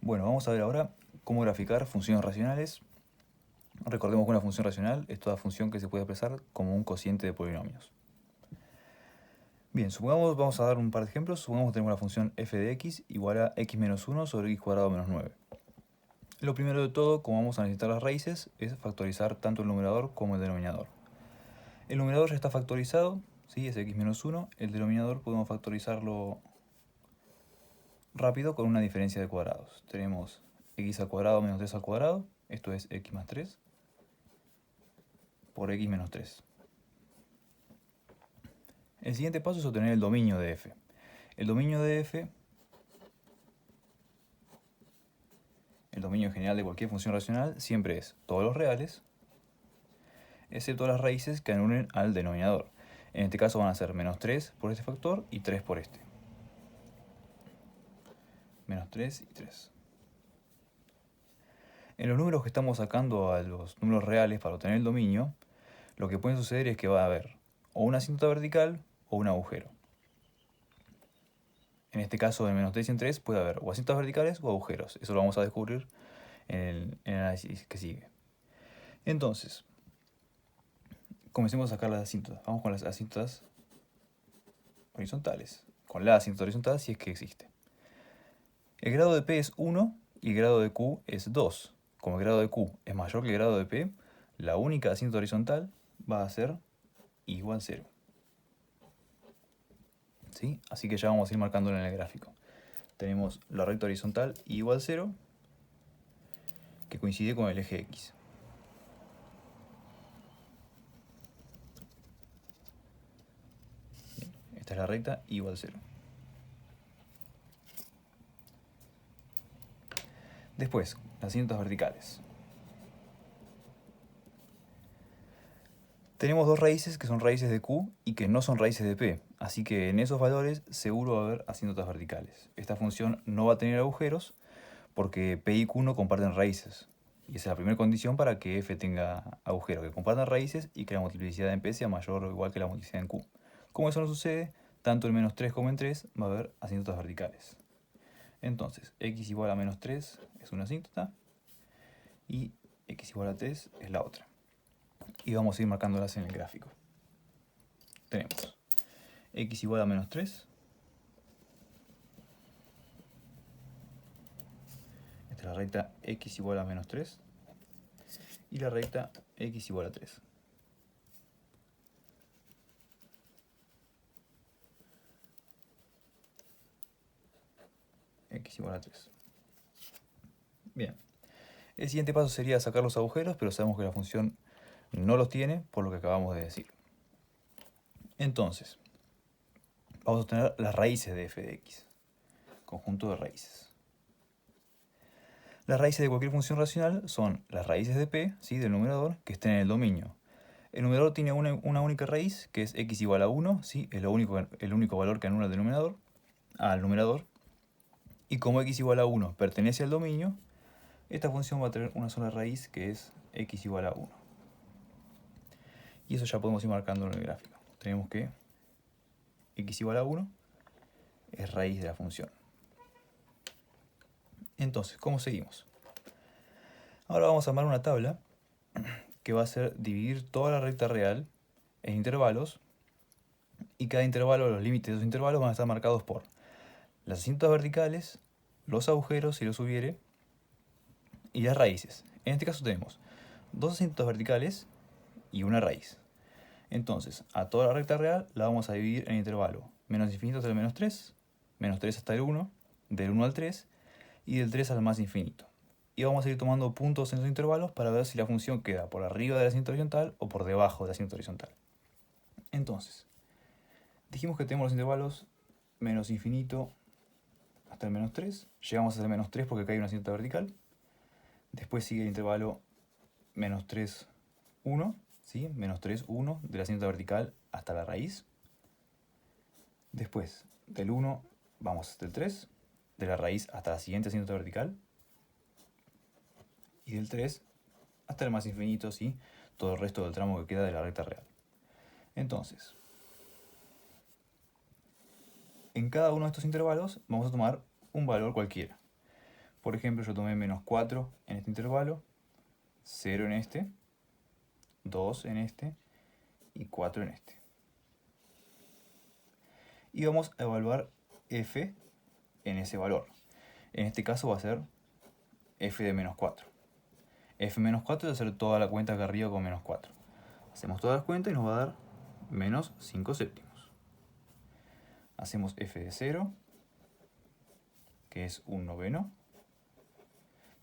Bueno, vamos a ver ahora cómo graficar funciones racionales. Recordemos que una función racional es toda función que se puede expresar como un cociente de polinomios. Bien, supongamos, vamos a dar un par de ejemplos. Supongamos que tenemos la función f de x igual a x menos 1 sobre x cuadrado menos 9. Lo primero de todo, como vamos a necesitar las raíces, es factorizar tanto el numerador como el denominador. El numerador ya está factorizado, ¿sí? Es x menos 1. El denominador podemos factorizarlo rápido con una diferencia de cuadrados. Tenemos x al cuadrado menos 3 al cuadrado, esto es x más 3, por x menos 3. El siguiente paso es obtener el dominio de f. El dominio de f, el dominio general de cualquier función racional, siempre es todos los reales, excepto las raíces que anulen al denominador. En este caso van a ser menos 3 por este factor y 3 por este. Menos 3 y 3. En los números que estamos sacando a los números reales para obtener el dominio, lo que puede suceder es que va a haber o una asíntota vertical o un agujero. En este caso, en menos 3 y en 3 puede haber o asíntotas verticales o agujeros. Eso lo vamos a descubrir en el análisis que sigue. Entonces, comencemos a sacar las asíntotas. Vamos con las asíntotas horizontales. Con la asíntota horizontal si es que existe. El grado de P es 1 y el grado de Q es 2. Como el grado de Q es mayor que el grado de P, la única asíntota horizontal va a ser igual a 0. ¿Sí? Así que ya vamos a ir marcándolo en el gráfico. Tenemos la recta horizontal igual a 0, que coincide con el eje X. Bien, esta es la recta igual a 0. Después, las asíntotas verticales. Tenemos dos raíces que son raíces de Q y que no son raíces de P, así que en esos valores seguro va a haber asíntotas verticales. Esta función no va a tener agujeros porque P y Q no comparten raíces. Y esa es la primera condición para que F tenga agujeros, que compartan raíces y que la multiplicidad en P sea mayor o igual que la multiplicidad en Q. Como eso no sucede, tanto en menos 3 como en 3 va a haber asíntotas verticales. Entonces, x igual a menos 3 es una asíntota y x igual a 3 es la otra. Y vamos a ir marcándolas en el gráfico. Tenemos x igual a menos 3. Esta es la recta x igual a menos 3. Y la recta x igual a 3. X igual a 3. Bien. El siguiente paso sería sacar los agujeros, pero sabemos que la función no los tiene, por lo que acabamos de decir. Entonces, vamos a obtener las raíces de f de x. Conjunto de raíces. Las raíces de cualquier función racional son las raíces de p, ¿sí?, del numerador, que estén en el dominio. El numerador tiene una única raíz, que es x igual a 1, ¿sí? Es el único valor que anula al numerador. Y como x igual a 1 pertenece al dominio, esta función va a tener una sola raíz, que es x igual a 1. Y eso ya podemos ir marcándolo en el gráfico. Tenemos que x igual a 1 es raíz de la función. Entonces, ¿cómo seguimos? Ahora vamos a armar una tabla que va a ser dividir toda la recta real en intervalos, y cada intervalo, los límites de esos intervalos van a estar marcados por las asíntotas verticales, los agujeros si los hubiere, y las raíces. En este caso tenemos dos asíntotas verticales y una raíz. Entonces, a toda la recta real la vamos a dividir en intervalo menos infinito hasta el menos 3 hasta el 1, del 1 al 3 y del 3 al más infinito. Y vamos a ir tomando puntos en esos intervalos para ver si la función queda por arriba de la asíntota horizontal o por debajo de la asíntota horizontal. Entonces, dijimos que tenemos los intervalos menos infinito hasta el menos 3. Llegamos hasta el menos 3 porque acá hay una asíntota vertical. Después sigue el intervalo menos 3, 1, ¿sí? Menos 3, 1 de la asíntota vertical hasta la raíz. Después, del 1 vamos hasta el 3, de la raíz hasta la siguiente asíntota vertical. Y del 3 hasta el más infinito, ¿sí? Todo el resto del tramo que queda de la recta real. Entonces, en cada uno de estos intervalos vamos a tomar un valor cualquiera. Por ejemplo, yo tomé menos 4 en este intervalo, 0 en este, 2 en este y 4 en este. Y vamos a evaluar f en ese valor. En este caso va a ser f de menos 4. F menos 4 es hacer toda la cuenta acá arriba con menos 4. Hacemos todas las cuentas y nos va a dar menos 5 séptimos. Hacemos f de 0, que es un noveno.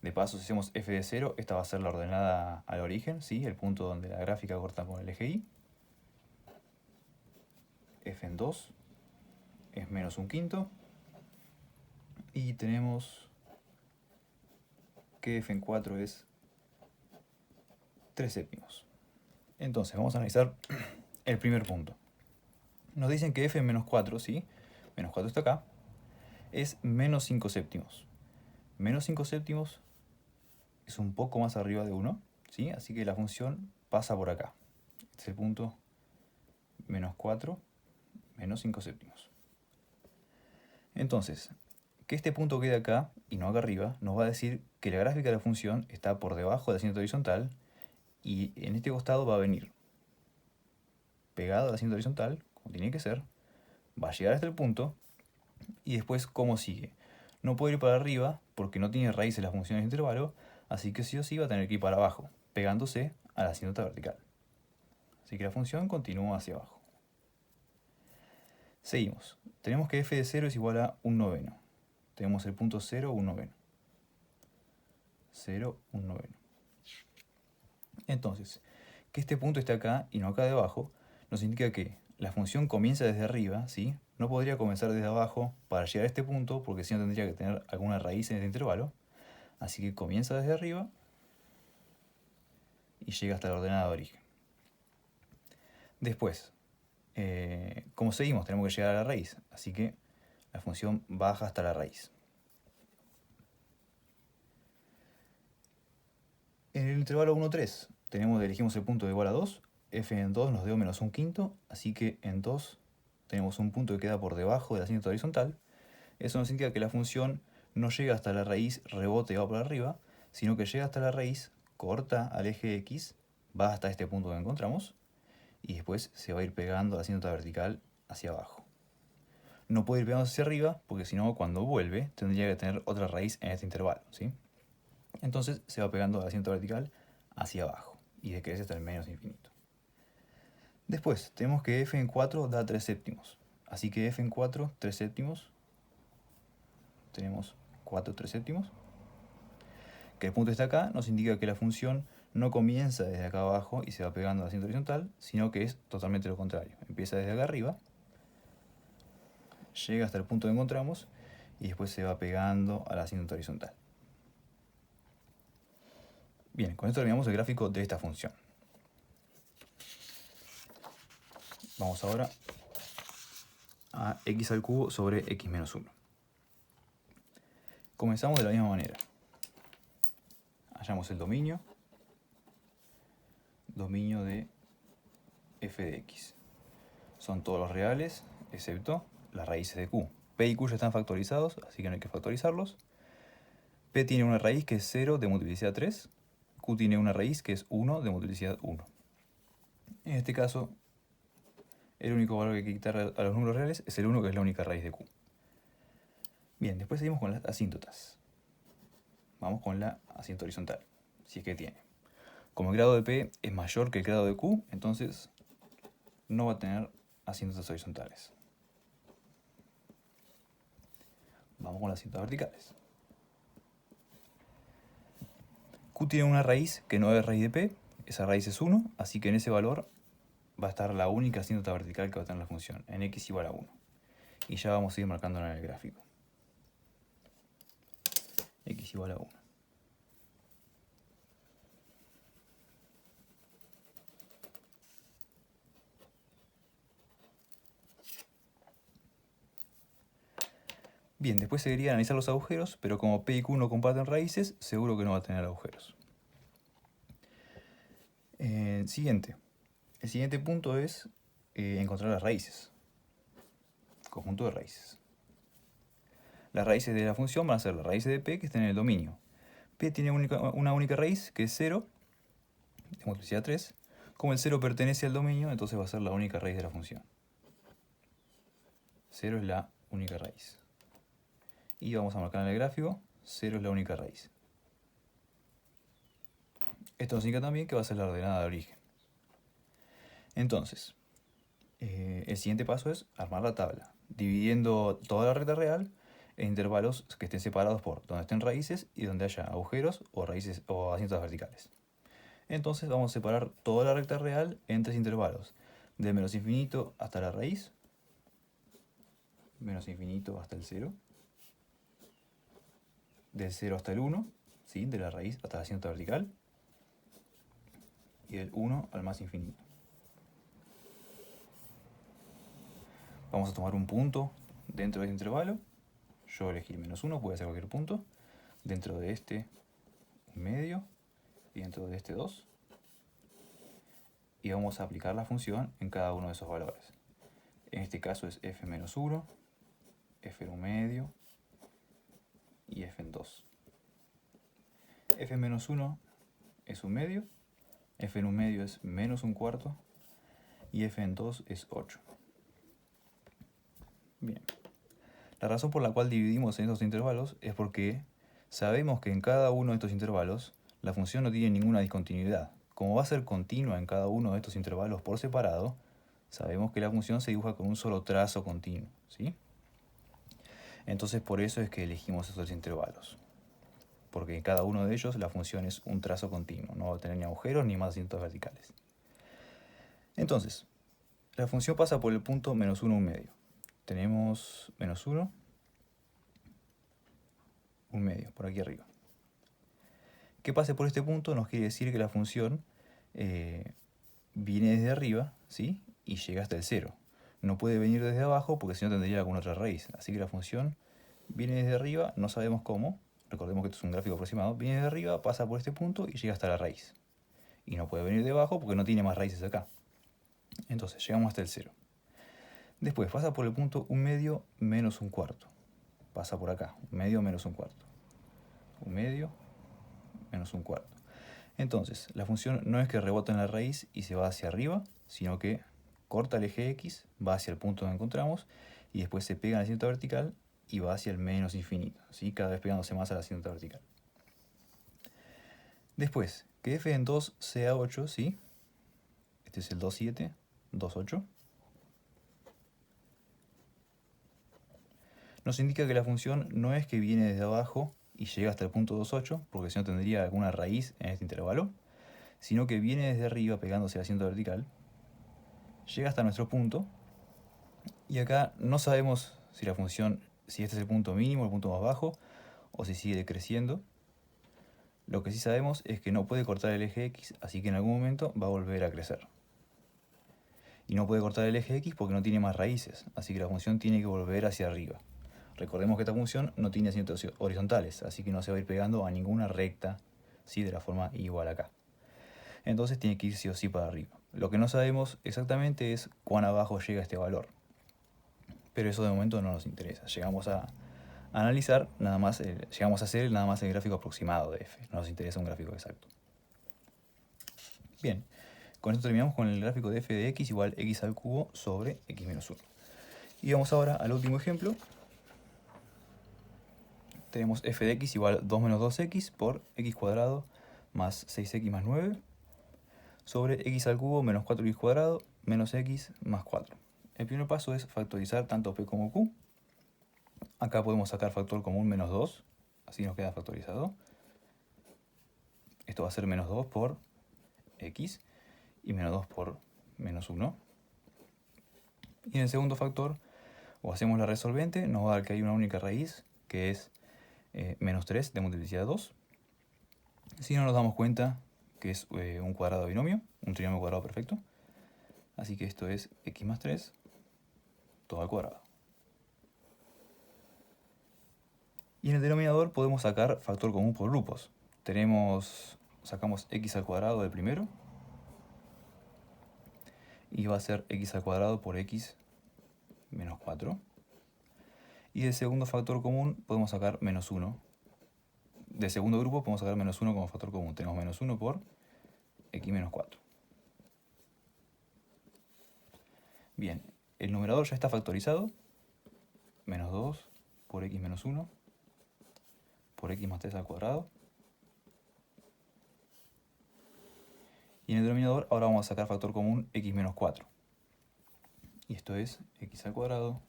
De paso, si hacemos f de 0, esta va a ser la ordenada al origen, ¿sí? El punto donde la gráfica corta con el eje y. F en 2 es menos un quinto. Y tenemos que f en 4 es 3 séptimos. Entonces, vamos a analizar el primer punto. Nos dicen que f en menos 4, ¿sí? Menos 4 está acá. Es menos 5 séptimos. Menos 5 séptimos es un poco más arriba de 1, ¿sí? Así que la función pasa por acá. Este es el punto menos 4, menos 5 séptimos. Entonces, que este punto quede acá y no acá arriba, nos va a decir que la gráfica de la función está por debajo de la cinta horizontal y en este costado va a venir pegado a la cinta horizontal, como tiene que ser, va a llegar hasta el punto y después, ¿cómo sigue? No puede ir para arriba porque no tiene raíces las funciones de intervalo, así que sí o sí va a tener que ir para abajo, pegándose a la cinta vertical. Así que la función continúa hacia abajo. Seguimos. Tenemos que f de 0 es igual a un noveno. Tenemos el punto 0, un noveno. 0, un noveno. Entonces, que este punto esté acá y no acá debajo, nos indica que la función comienza desde arriba, ¿sí? No podría comenzar desde abajo para llegar a este punto, porque si no tendría que tener alguna raíz en este intervalo. Así que comienza desde arriba y llega hasta la ordenada de origen. Después, como seguimos, tenemos que llegar a la raíz, así que la función baja hasta la raíz. En el intervalo 1, 3, elegimos el punto de igual a 2, f en 2 nos dio menos un quinto, así que en 2 tenemos un punto que queda por debajo de la cinta horizontal. Eso nos indica que la función no llega hasta la raíz, rebota y va por arriba, sino que llega hasta la raíz, corta al eje X, va hasta este punto que encontramos, y después se va a ir pegando a la cinta vertical hacia abajo. No puede ir pegándose hacia arriba, porque si no, cuando vuelve, tendría que tener otra raíz en este intervalo, ¿sí? Entonces se va pegando a la cinta vertical hacia abajo, y decrece hasta el menos infinito. Después, tenemos que f en 4 da 3 séptimos. Así que f en 4, 3 séptimos. Tenemos 4, 3 séptimos. Que el punto está acá, nos indica que la función no comienza desde acá abajo y se va pegando a la cinta horizontal, sino que es totalmente lo contrario. Empieza desde acá arriba, llega hasta el punto que encontramos y después se va pegando a la cinta horizontal. Bien, con esto terminamos el gráfico de esta función. Vamos ahora a x al cubo sobre x menos 1. Comenzamos de la misma manera. Hallamos el dominio de f de x. Son todos los reales, excepto las raíces de q. P y q ya están factorizados, así que no hay que factorizarlos. P tiene una raíz que es 0 de multiplicidad 3. Q tiene una raíz que es 1 de multiplicidad 1. En este caso, el único valor que hay que quitar a los números reales es el 1, que es la única raíz de q. Bien, después seguimos con las asíntotas. Vamos con la asíntota horizontal, si es que tiene. Como el grado de P es mayor que el grado de Q, entonces no va a tener asíntotas horizontales. Vamos con las asíntotas verticales. Q tiene una raíz que no es raíz de P, esa raíz es 1, así que en ese valor va a estar la única asíntota vertical que va a tener la función, en x igual a 1. Y ya vamos a ir marcándola en el gráfico. X igual a 1. Bien, después seguiría analizar los agujeros, pero como P y Q no comparten raíces, seguro que no va a tener agujeros. Siguiente. El siguiente punto es encontrar las raíces. Conjunto de raíces. Las raíces de la función van a ser las raíces de p que estén en el dominio. P tiene una única raíz, que es 0, de multiplicidad 3. Como el 0 pertenece al dominio, entonces va a ser la única raíz de la función. 0 es la única raíz. Y vamos a marcar en el gráfico, 0 es la única raíz. Esto nos indica también que va a ser la ordenada de origen. Entonces, el siguiente paso es armar la tabla, dividiendo toda la recta real en intervalos que estén separados por donde estén raíces y donde haya agujeros o raíces o asientos verticales. Entonces vamos a separar toda la recta real en 3 intervalos, de menos infinito hasta la raíz, menos infinito hasta el 0, del 0 hasta el 1, ¿sí? De la raíz hasta el asiento vertical, y del 1 al más infinito. Vamos a tomar un punto dentro de este intervalo. Yo elegí el menos 1, puede ser cualquier punto. Dentro de este, un medio. Y dentro de este, 2. Y vamos a aplicar la función en cada uno de esos valores. En este caso es f menos 1, f en un medio y f en 2. F menos 1 es un medio, f en un medio es menos un cuarto y f en 2 es 8. Bien. La razón por la cual dividimos en estos intervalos es porque sabemos que en cada uno de estos intervalos la función no tiene ninguna discontinuidad. Como va a ser continua en cada uno de estos intervalos por separado, sabemos que la función se dibuja con un solo trazo continuo, ¿sí? Entonces por eso es que elegimos estos intervalos. Porque en cada uno de ellos la función es un trazo continuo, no va a tener ni agujeros ni más asientos verticales. Entonces, la función pasa por el punto menos 1, un medio. Tenemos menos 1, un medio, por aquí arriba. Que pase por este punto nos quiere decir que la función viene desde arriba, ¿sí? Y llega hasta el 0. No puede venir desde abajo porque si no tendría alguna otra raíz. Así que la función viene desde arriba, no sabemos cómo. Recordemos que esto es un gráfico aproximado. Viene desde arriba, pasa por este punto y llega hasta la raíz. Y no puede venir de abajo porque no tiene más raíces acá. Entonces llegamos hasta el 0. Después pasa por el punto un medio menos un cuarto. Pasa por acá, un medio menos un cuarto. Un medio menos un cuarto. Entonces, la función no es que rebota en la raíz y se va hacia arriba, sino que corta el eje X, va hacia el punto donde encontramos, y después se pega en la asiento vertical y va hacia el menos infinito, ¿sí? Cada vez pegándose más a la asiento vertical. Después, que f en 2 sea 8, ¿sí? Este es el 2, 7, 2, 8. Nos indica que la función no es que viene desde abajo y llega hasta el punto 2, 8, porque si no tendría alguna raíz en este intervalo, sino que viene desde arriba pegándose al asiento vertical, llega hasta nuestro punto, y acá no sabemos si la función, si este es el punto mínimo, el punto más bajo, o si sigue decreciendo. Lo que sí sabemos es que no puede cortar el eje X, así que en algún momento va a volver a crecer. Y no puede cortar el eje X porque no tiene más raíces, así que la función tiene que volver hacia arriba. Recordemos que esta función no tiene asientos horizontales, así que no se va a ir pegando a ninguna recta, ¿sí? De la forma igual acá. Entonces tiene que ir sí o sí para arriba. Lo que no sabemos exactamente es cuán abajo llega este valor. Pero eso de momento no nos interesa. Llegamos a analizar nada más, llegamos a hacer nada más el gráfico aproximado de f. No nos interesa un gráfico exacto. Bien, con esto terminamos con el gráfico de f de x igual x al cubo sobre x menos 1. Y vamos ahora al último ejemplo. Tenemos f de x igual 2 menos 2x por x cuadrado más 6x más 9 sobre x al cubo menos 4x cuadrado menos x más 4. El primer paso es factorizar tanto p como q. Acá podemos sacar factor común menos 2, así nos queda factorizado. Esto va a ser menos 2 por x y menos 2 por menos 1. Y en el segundo factor, o hacemos la resolvente, nos va a dar que hay una única raíz, que es menos 3 de multiplicidad 2. Si no nos damos cuenta que es un cuadrado binomio, un trinomio cuadrado perfecto. Así que esto es x más 3, todo al cuadrado. Y en el denominador podemos sacar factor común por grupos. Sacamos x al cuadrado del primero. Y va a ser x al cuadrado por x menos 4. Y del segundo factor común podemos sacar menos 1. Del segundo grupo podemos sacar menos 1 como factor común. Tenemos menos 1 por x menos 4. Bien, el numerador ya está factorizado. Menos 2 por x menos 1 por x más 3 al cuadrado. Y en el denominador ahora vamos a sacar factor común x menos 4. Y esto es x al cuadrado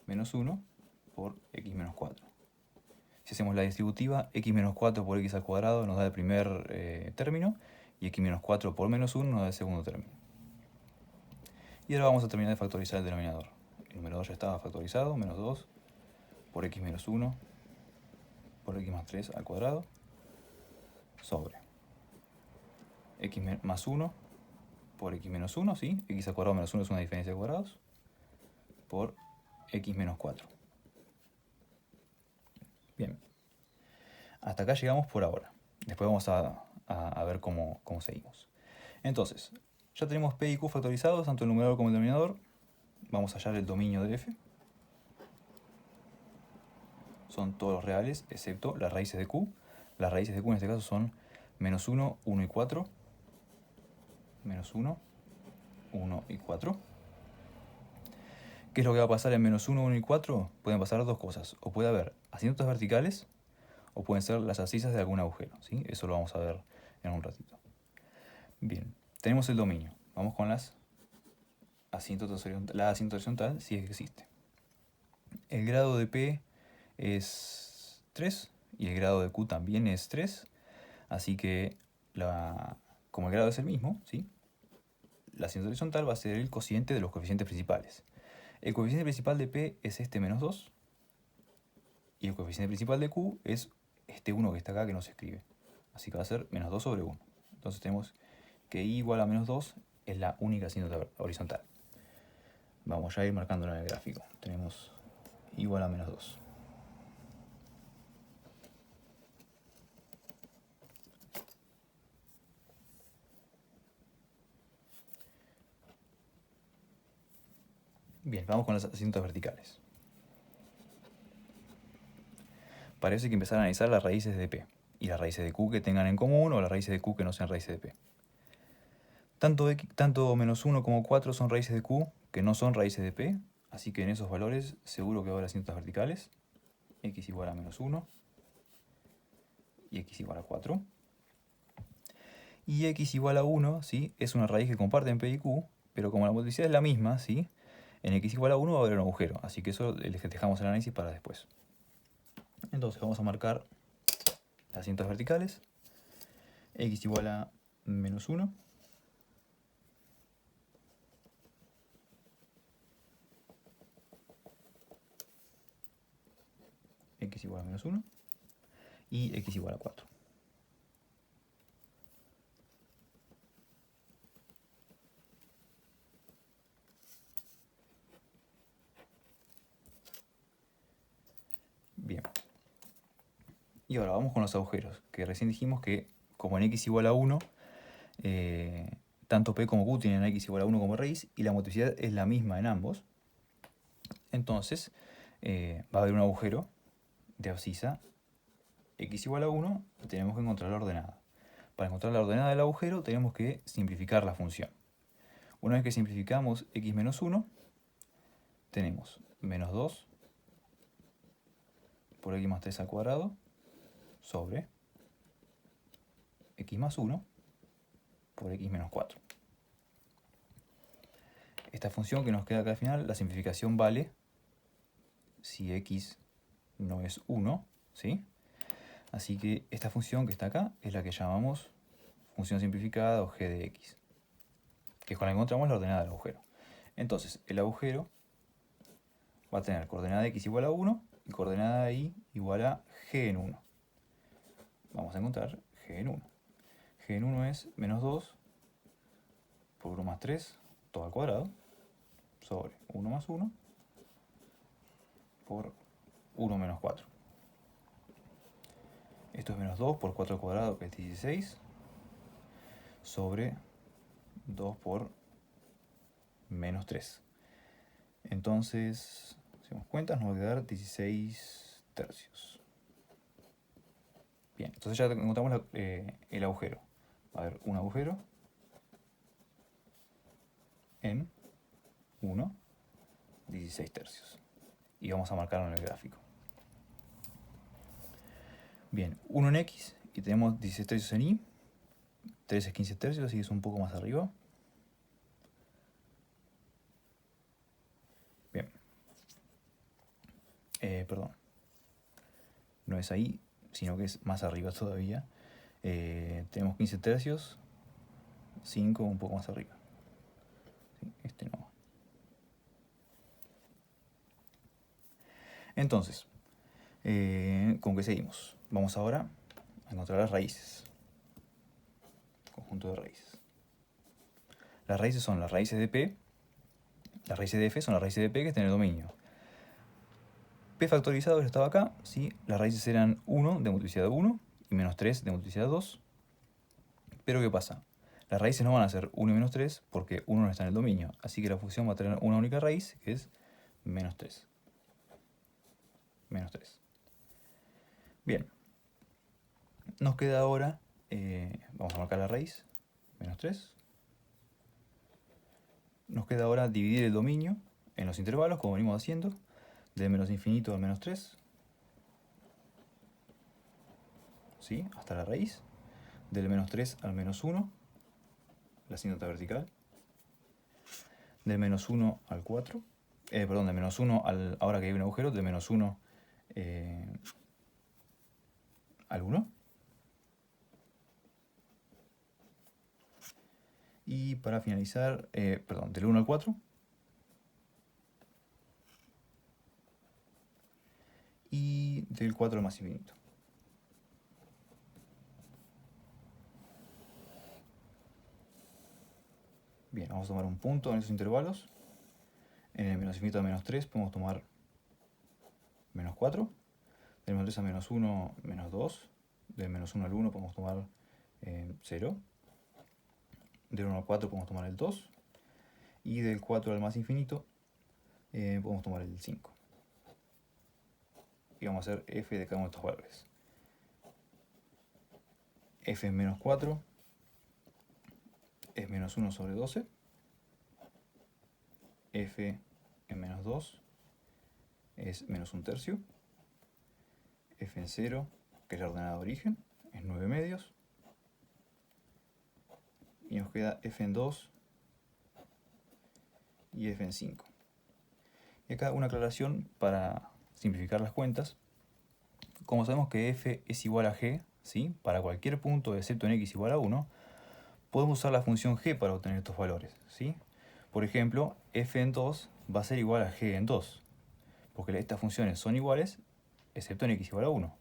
menos 1 por x menos 4. Si hacemos la distributiva, x menos 4 por x al cuadrado nos da el primer término, y x menos 4 por menos 1 nos da el segundo término. Y ahora vamos a terminar de factorizar el denominador. El numerador ya estaba factorizado, menos 2 por x menos 1 por x más 3 al cuadrado, sobre x más 1 por x menos 1, ¿sí? X al cuadrado menos 1 es una diferencia de cuadrados, por x menos 4. Bien, hasta acá llegamos por ahora. Después vamos a ver cómo seguimos. Entonces, ya tenemos P y Q factorizados, tanto el numerador como el denominador. Vamos a hallar el dominio de F. Son todos los reales, excepto las raíces de Q. Las raíces de Q en este caso son menos 1, 1 y 4. Menos 1, 1 y 4. ¿Qué es lo que va a pasar en menos 1, 1 y 4? Pueden pasar dos cosas. O puede haber asíntotas verticales, o pueden ser las abscisas de algún agujero, ¿sí? Eso lo vamos a ver en un ratito. Bien, tenemos el dominio. Vamos con las asíntotas horizontales. La asíntota horizontal, si es que existe. El grado de P es 3 y el grado de Q también es 3. Así que, como el grado es el mismo, ¿sí? La asíntota horizontal va a ser el cociente de los coeficientes principales. El coeficiente principal de P es este menos 2. Y el coeficiente principal de Q es este 1 que está acá que no se escribe. Así que va a ser menos 2 sobre 1. Entonces tenemos que I igual a menos 2 es la única asíntota horizontal. Vamos ya a ir marcándolo en el gráfico. Tenemos I igual a menos 2. Bien, vamos con las asíntotas verticales. Para eso hay que empezar a analizar las raíces de P. Y las raíces de Q que tengan en común, o las raíces de Q que no sean raíces de P. Tanto menos 1 como 4 son raíces de Q que no son raíces de P. Así que en esos valores seguro que va a haber asíntotas verticales. X igual a menos 1 y x igual a 4. Y x igual a 1, ¿sí? Es una raíz que comparten P y Q, pero como la multiplicidad es la misma, ¿sí? En x igual a 1 va a haber un agujero, así que eso dejamos el análisis para después. Entonces vamos a marcar las asíntotas verticales. X igual a menos 1. X igual a menos 1. Y x igual a 4. Bien. Y ahora vamos con los agujeros, que recién dijimos que como en x igual a 1, tanto P como Q tienen x igual a 1 como raíz, y la multiplicidad es la misma en ambos. Entonces va a haber un agujero de abscisa x igual a 1, y tenemos que encontrar la ordenada. Para encontrar la ordenada del agujero tenemos que simplificar la función. Una vez que simplificamos x menos 1, tenemos menos 2 por x más 3 al cuadrado sobre x más 1 por x menos 4. Esta función que nos queda acá al final, la simplificación vale si x no es 1, ¿sí? Así que esta función que está acá es la que llamamos función simplificada o g de x, que es con la que encontramos la ordenada del agujero. Entonces, el agujero va a tener coordenada de x igual a 1 y coordenada de y igual a g en 1. Vamos a encontrar g en 1. G en 1 es menos 2 por 1 más 3, todo al cuadrado, sobre 1 más 1 por 1 menos 4. Esto es menos 2 por 4 al cuadrado, que es 16, sobre 2 por menos 3. Entonces Hacemos cuentas, nos va a quedar 16 tercios. Bien, entonces ya encontramos el agujero. Va a haber un agujero en 1, 16 tercios. Y vamos a marcarlo en el gráfico. Bien, 1 en X y tenemos 16 tercios en Y. 3 es 15 tercios, así que es un poco más arriba. Bien. Perdón. No es ahí, sino que es más arriba todavía. Tenemos 15 tercios, 5 un poco más arriba. ¿Sí? Este no. Entonces, ¿con qué seguimos? Vamos ahora a encontrar las raíces. Conjunto de raíces. Las raíces son las raíces de P. Las raíces de F son las raíces de P que están en el dominio. P factorizado ya estaba acá, ¿sí? Las raíces eran 1 de multiplicidad 1 y menos 3 de multiplicidad 2. Pero ¿qué pasa? Las raíces no van a ser 1 y menos 3 porque 1 no está en el dominio. Así que la función va a tener una única raíz, que es menos 3. Menos 3. Bien. Nos queda ahora, vamos a marcar la raíz, menos 3. Nos queda ahora dividir el dominio en los intervalos, como venimos haciendo, de menos infinito al menos 3. ¿Sí? Hasta la raíz. Del menos 3 al menos 1, la asíntota vertical. Del menos 1 al 4. Perdón, de menos 1 al, ahora que hay un agujero, de menos 1 al 1. Y para finalizar, perdón, del 1 al 4. Y del 4 al más infinito. Bien, vamos a tomar un punto en esos intervalos. En el menos infinito al menos 3 podemos tomar menos 4. Del menos 3 a menos 1, menos 2. Del menos 1 al 1 podemos tomar 0. Del 1 al 4 podemos tomar el 2. Y del 4 al más infinito podemos tomar el 5. Y vamos a hacer f de cada uno de estos valores. F en menos 4 es menos 1 sobre 12. F en menos 2 es menos 1 tercio. F en 0, que es la ordenada de origen, es 9 medios. Y nos queda F en 2 y F en 5. Y acá una aclaración para simplificar las cuentas. Como sabemos que F es igual a G, ¿sí? Para cualquier punto excepto en X igual a 1, podemos usar la función G para obtener estos valores, ¿sí? Por ejemplo, F en 2 va a ser igual a G en 2, porque estas funciones son iguales excepto en X igual a 1.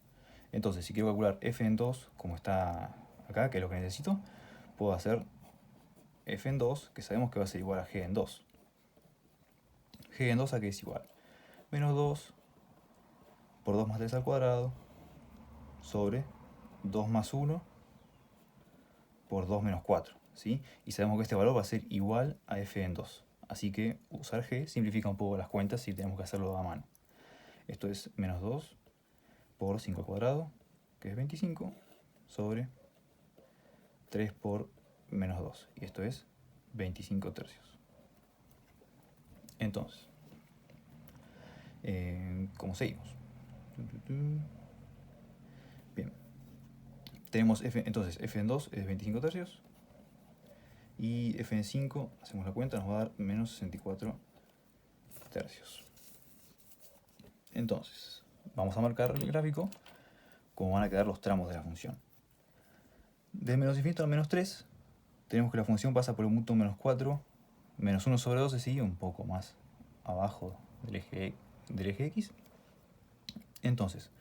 Entonces, si quiero calcular F en 2, como está acá, que es lo que necesito, puedo hacer F en 2, que sabemos que va a ser igual a G en 2. G en 2 a qué es igual. Menos 2 por 2 más 3 al cuadrado sobre 2 más 1 por 2 menos 4. ¿Sí? Y sabemos que este valor va a ser igual a F en 2. Así que usar G simplifica un poco las cuentas si tenemos que hacerlo a mano. Esto es menos 2 por 5 al cuadrado, que es 25, sobre 3 por menos 2. Y esto es 25 tercios. Entonces, ¿cómo seguimos? Bien. Tenemos F, entonces F en 2 es 25 tercios. Y F en 5, hacemos la cuenta, nos va a dar menos 64 tercios. Entonces, vamos a marcar el gráfico cómo van a quedar los tramos de la función. De menos infinito a menos 3, tenemos que la función pasa por el punto menos 4, menos 1 sobre 12, sigue un poco más abajo del eje X. Entonces,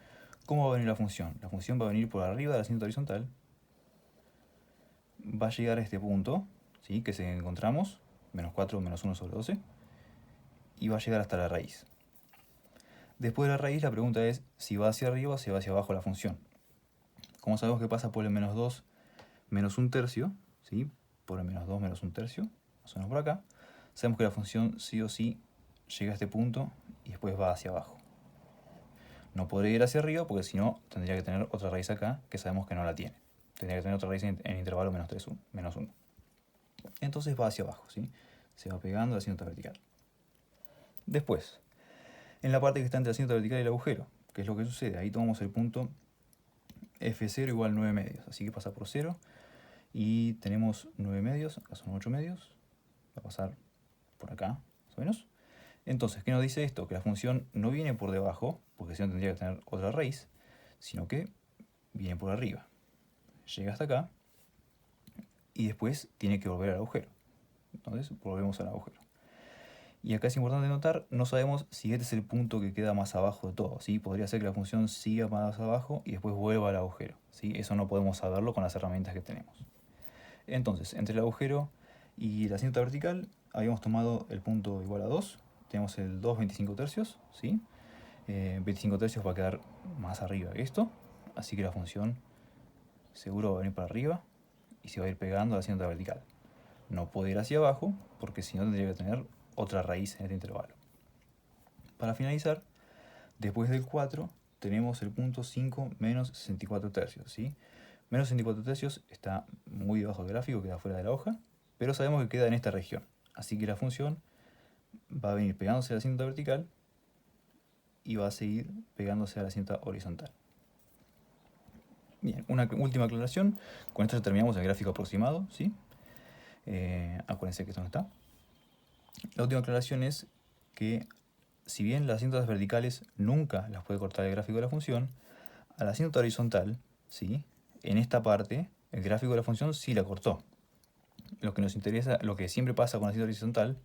¿cómo va a venir la función? La función va a venir por arriba de la asíntota horizontal, va a llegar a este punto, ¿sí? Que se encontramos, menos 4 menos 1 sobre 12, y va a llegar hasta la raíz. Después de la raíz, la pregunta es si va hacia arriba o si va hacia abajo la función. Como sabemos que pasa por el menos 2 menos 1 tercio, ¿sí? Por el menos 2 menos 1 tercio, más o menos por acá, sabemos que la función sí o sí llega a este punto y después va hacia abajo. No podría ir hacia arriba porque si no tendría que tener otra raíz acá, que sabemos que no la tiene. Tendría que tener otra raíz en intervalo menos 1. Entonces va hacia abajo, ¿sí? Se va pegando a la cinta vertical. Después, en la parte que está entre la cinta vertical y el agujero, ¿qué es lo que sucede? Ahí tomamos el punto F0 igual 9 medios. Así que pasa por 0 y tenemos 9 medios, acá son 8 medios. Va a pasar por acá, más o menos. Entonces, ¿qué nos dice esto? Que la función no viene por debajo, porque si no tendría que tener otra raíz, sino que viene por arriba. Llega hasta acá y después tiene que volver al agujero. Entonces, volvemos al agujero. Y acá es importante notar, no sabemos si este es el punto que queda más abajo de todo, ¿sí? Podría ser que la función siga más abajo y después vuelva al agujero, ¿sí? Eso no podemos saberlo con las herramientas que tenemos. Entonces, entre el agujero y la cinta vertical, habíamos tomado el punto igual a 2. Tenemos el 2,25 tercios, ¿sí? 25 tercios va a quedar más arriba que esto, así que la función seguro va a venir para arriba y se va a ir pegando a la cinta vertical. No puede ir hacia abajo, porque si no tendría que tener otra raíz en este intervalo. Para finalizar, después del 4 tenemos el punto 5 menos 64 tercios, ¿sí? Menos 64 tercios está muy debajo del gráfico, queda fuera de la hoja, pero sabemos que queda en esta región. Así que la función va a venir pegándose a la cinta vertical y va a seguir pegándose a la cinta horizontal. Bien, una última aclaración. Con esto ya terminamos el gráfico aproximado, ¿sí? Acuérdense que esto no está. La última aclaración es que si bien las cintas verticales nunca las puede cortar el gráfico de la función, a la cinta horizontal, ¿sí? En esta parte, el gráfico de la función sí la cortó. Lo que nos interesa, lo que siempre pasa con la cinta horizontal,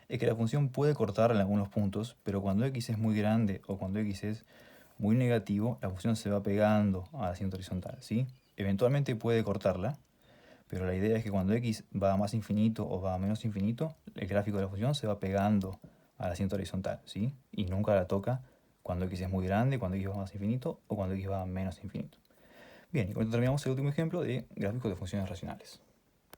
es que la función puede cortarla en algunos puntos, pero cuando x es muy grande o cuando x es muy negativo, la función se va pegando a la cinta horizontal, ¿sí? Eventualmente puede cortarla, pero la idea es que cuando x va a más infinito o va a menos infinito, el gráfico de la función se va pegando a la cinta horizontal, ¿sí? Y nunca la toca cuando x es muy grande, cuando x va a más infinito o cuando x va a menos infinito. Bien, y con esto terminamos el último ejemplo de gráficos de funciones racionales.